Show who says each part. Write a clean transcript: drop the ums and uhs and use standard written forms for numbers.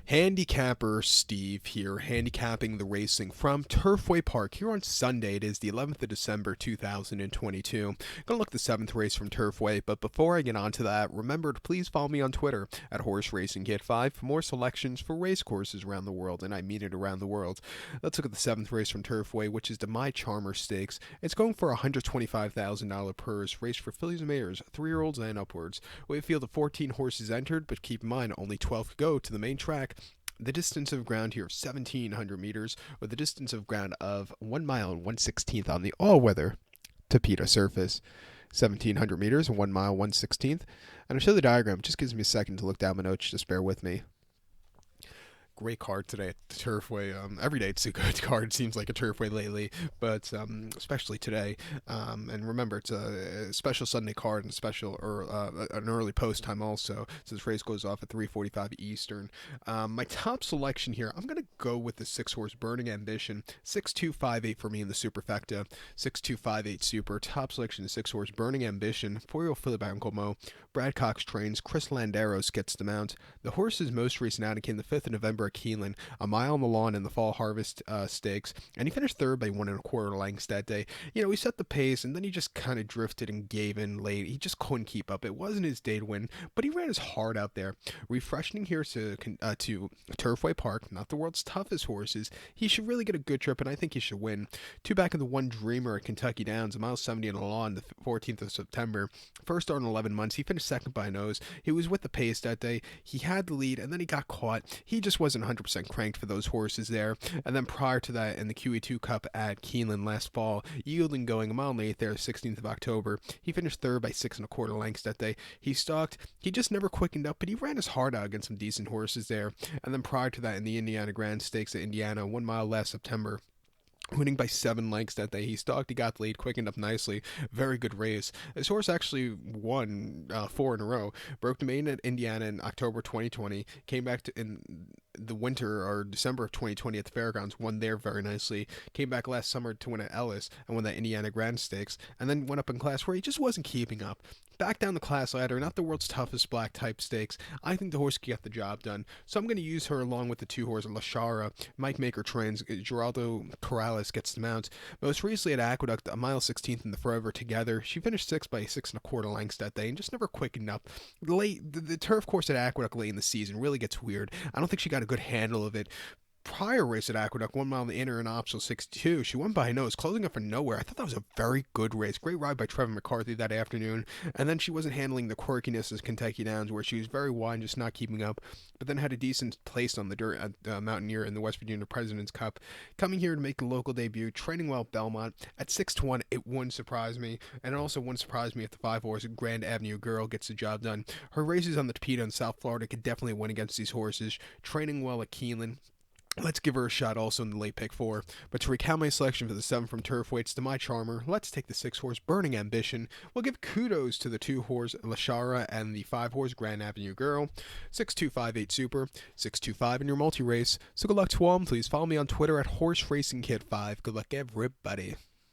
Speaker 1: Handicapper Steve here, handicapping the racing from Turfway Park here on Sunday. It is the 11th of December 2022. Gonna look at the 7th race from Turfway, but before I get on to that, remember to please follow me on Twitter at Horse Racing Kit 5 for more selections for race courses around the world, and I mean it around the world. Let's look at the 7th race from Turfway, which is the My Charmer Stakes. It's going for $125,000 purse, race for fillies and mares, 3-year-olds and upwards. We have a field of 14 horses entered, but keep in mind only 12 could go to the main track. The distance of ground here of 1,700 meters, with the distance of ground of 1 mile and 1/16th on the all-weather Tapeta surface. 1,700 meters, 1 mile, 1/16th. And I'll show the diagram. It just gives me a second to look down my notes. Just bear with me. Great card today at the Turfway. Every day it's a good card. It seems like a Turfway lately, but especially today. And remember, it's a special Sunday card and special an early post time also. So this race goes off at 3:45 Eastern. My top selection here, I'm gonna go with the 6-horse Burning Ambition, 6-2-5-8 for me in the superfecta, 6-2-5-8 super. Top selection is 6-horse Burning Ambition, 4-year-old filly by Uncle Mo. Brad Cox trains. Chris Landeros gets the mount. The horse's most recent outing came the 5th of November at Keeneland, a mile on the lawn in the Fall Harvest Stakes, and he finished third by 1 1/4 lengths that day. He set the pace, and then he just kind of drifted and gave in late. He just couldn't keep up. It wasn't his day to win, but he ran his heart out there. Refreshing here to Turfway Park, not the world's toughest horses. He should really get a good trip, and I think he should win. 2 back in the 1 Dreamer at Kentucky Downs, a mile 70 on the lawn, the 14th of September. First start in 11 months. He finished second by a nose. He was with the pace that day. He had the lead, and then he got caught. He just wasn't 100% cranked for those horses there. And then prior to that, in the QE2 Cup at Keeneland last fall, yielding going a mile and 8 there, 16th of October. He finished third by 6 1/4 lengths that day. He stalked. He just never quickened up, but he ran his heart out against some decent horses there. And then prior to that, in the Indiana Grand Stakes at Indiana, 1 mile last September, winning by 7 lengths that day. He stalked, he got the lead, quickened up nicely. Very good race. This horse actually won 4 in a row. Broke the main at Indiana in October 2020. Came back in the winter or December of 2020 at the Fairgrounds. Won there very nicely. Came back last summer to win at Ellis and won that Indiana Grand Stakes. And then went up in class where he just wasn't keeping up. Back down the class ladder, not the world's toughest black type stakes. I think the horse can get the job done. So I'm going to use her along with the 2 horses, La Shara. Mike Maker trains. Geraldo Corrales gets the mount. Most recently at Aqueduct, a mile 16th in the Forever Together. She finished 6 by 6 1/4 lengths that day and just never quickened up. The turf course at Aqueduct late in the season really gets weird. I don't think she got a good handle of it. Prior race at Aqueduct, 1 mile in the inner and optional 62. She won by a nose, closing up for nowhere. I thought that was a very good race. Great ride by Trevor McCarthy that afternoon. And then she wasn't handling the quirkiness of Kentucky Downs, where she was very wide and just not keeping up. But then had a decent place on the dirt at Mountaineer in the West Virginia President's Cup. Coming here to make a local debut, training well at Belmont. At 6-1, it wouldn't surprise me. And it also wouldn't surprise me if the 5-horse Grand Avenue Girl gets the job done. Her races on the Tapeta in South Florida could definitely win against these horses. Training well at Keeneland. Let's give her a shot also in the late pick 4. But to recount my selection for the 7 from Turfway, it's to My Charmer. Let's take the 6-horse Burning Ambition. We'll give kudos to the 2-horse La Shara and the 5-horse Grand Avenue Girl. 6-2-5-8 super, 6-2-5 in your multi-race. So good luck to all, and please follow me on Twitter at Horse Racing Kit 5. Good luck everybody.